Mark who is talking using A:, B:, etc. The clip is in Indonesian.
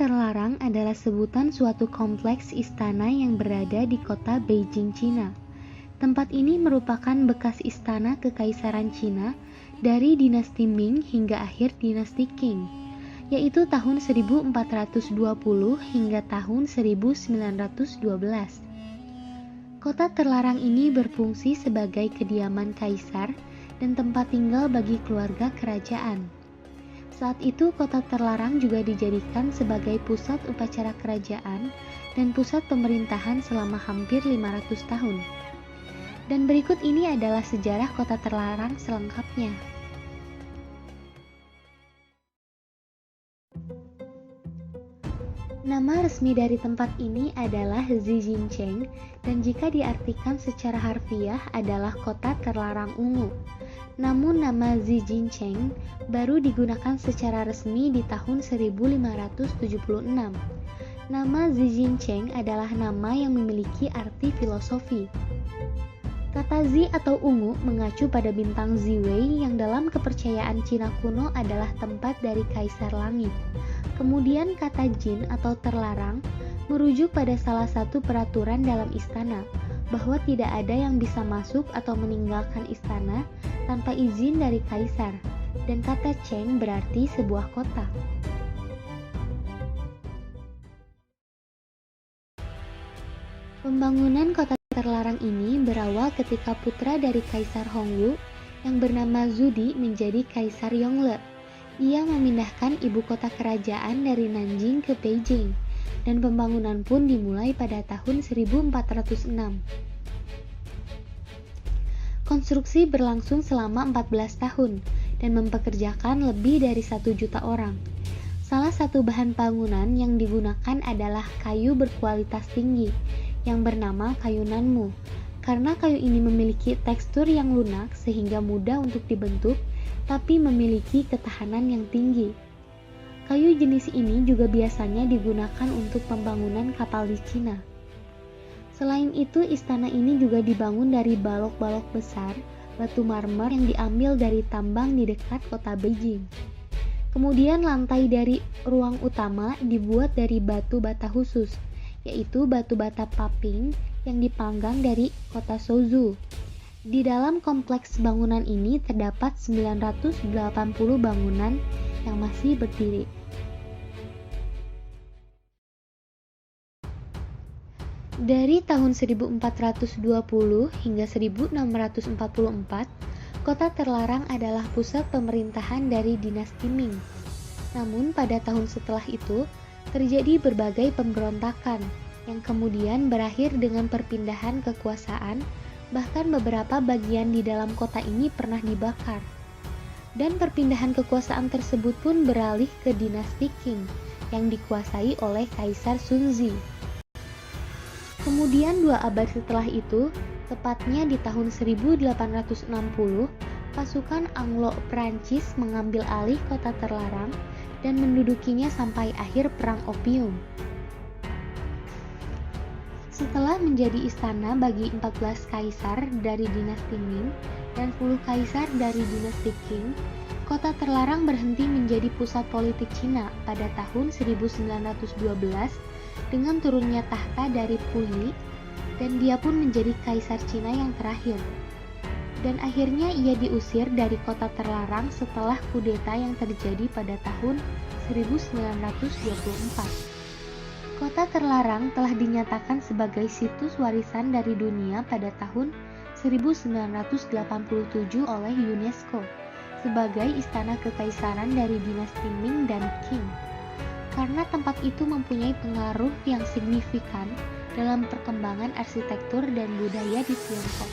A: terlarang adalah sebutan suatu kompleks istana yang berada di kota Beijing, Cina. Tempat ini merupakan bekas istana kekaisaran Cina dari dinasti Ming hingga akhir dinasti Qing, yaitu tahun 1420 hingga tahun 1912. Kota terlarang ini berfungsi sebagai kediaman kaisar dan tempat tinggal bagi keluarga kerajaan. Saat itu kota terlarang juga dijadikan sebagai pusat upacara kerajaan dan pusat pemerintahan selama hampir 500 tahun. Dan berikut ini adalah sejarah kota terlarang selengkapnya. Nama resmi dari tempat ini adalah Zijincheng dan jika diartikan secara harfiah adalah kota terlarang ungu. Namun nama Zijincheng baru digunakan secara resmi di tahun 1576. Nama Zijincheng adalah nama yang memiliki arti filosofi. Kata Zi atau ungu mengacu pada bintang Ziwei yang dalam kepercayaan Cina kuno adalah tempat dari kaisar langit. Kemudian kata Jin atau terlarang merujuk pada salah satu peraturan dalam istana, bahwa tidak ada yang bisa masuk atau meninggalkan istana tanpa izin dari kaisar, dan kata Cheng berarti sebuah kota. Pembangunan kota terlarang ini berawal ketika putra dari Kaisar Hongwu yang bernama Zudi menjadi Kaisar Yongle. Ia memindahkan ibu kota kerajaan dari Nanjing ke Beijing, dan pembangunan pun dimulai pada tahun 1406. Konstruksi berlangsung selama 14 tahun dan mempekerjakan lebih dari 1 juta orang. Salah satu bahan bangunan yang digunakan adalah kayu berkualitas tinggi yang bernama kayu nanmu. Karena kayu ini memiliki tekstur yang lunak sehingga mudah untuk dibentuk, tapi memiliki ketahanan yang tinggi. Kayu jenis ini juga biasanya digunakan untuk pembangunan kapal di Cina. Selain itu, istana ini juga dibangun dari balok-balok besar batu marmer yang diambil dari tambang di dekat kota Beijing. Kemudian lantai dari ruang utama dibuat dari batu bata khusus, yaitu batu bata paping yang dipanggang dari kota Suzhou. Di dalam kompleks bangunan ini terdapat 980 bangunan yang masih berdiri. Dari tahun 1420 hingga 1644, kota terlarang adalah pusat pemerintahan dari dinasti Ming. Namun pada tahun setelah itu, terjadi berbagai pemberontakan yang kemudian berakhir dengan perpindahan kekuasaan, bahkan beberapa bagian di dalam kota ini pernah dibakar. Dan perpindahan kekuasaan tersebut pun beralih ke dinasti Qing yang dikuasai oleh Kaisar Sunzi. Kemudian 2 abad setelah itu, tepatnya di tahun 1860, pasukan Anglo-Prancis mengambil alih kota terlarang dan mendudukinya sampai akhir Perang Opium. Setelah menjadi istana bagi 14 kaisar dari dinasti Ming dan 10 kaisar dari dinasti Qing, kota terlarang berhenti menjadi pusat politik Cina pada tahun 1912 dengan turunnya tahta dari Puyi, dan dia pun menjadi kaisar Cina yang terakhir. Dan akhirnya ia diusir dari kota terlarang setelah kudeta yang terjadi pada tahun 1924. Kota terlarang telah dinyatakan sebagai situs warisan dari dunia pada tahun 1987 oleh UNESCO sebagai istana kekaisaran dari dinasti Ming dan Qing. Karena tempat itu mempunyai pengaruh yang signifikan dalam perkembangan arsitektur dan budaya di Tiongkok.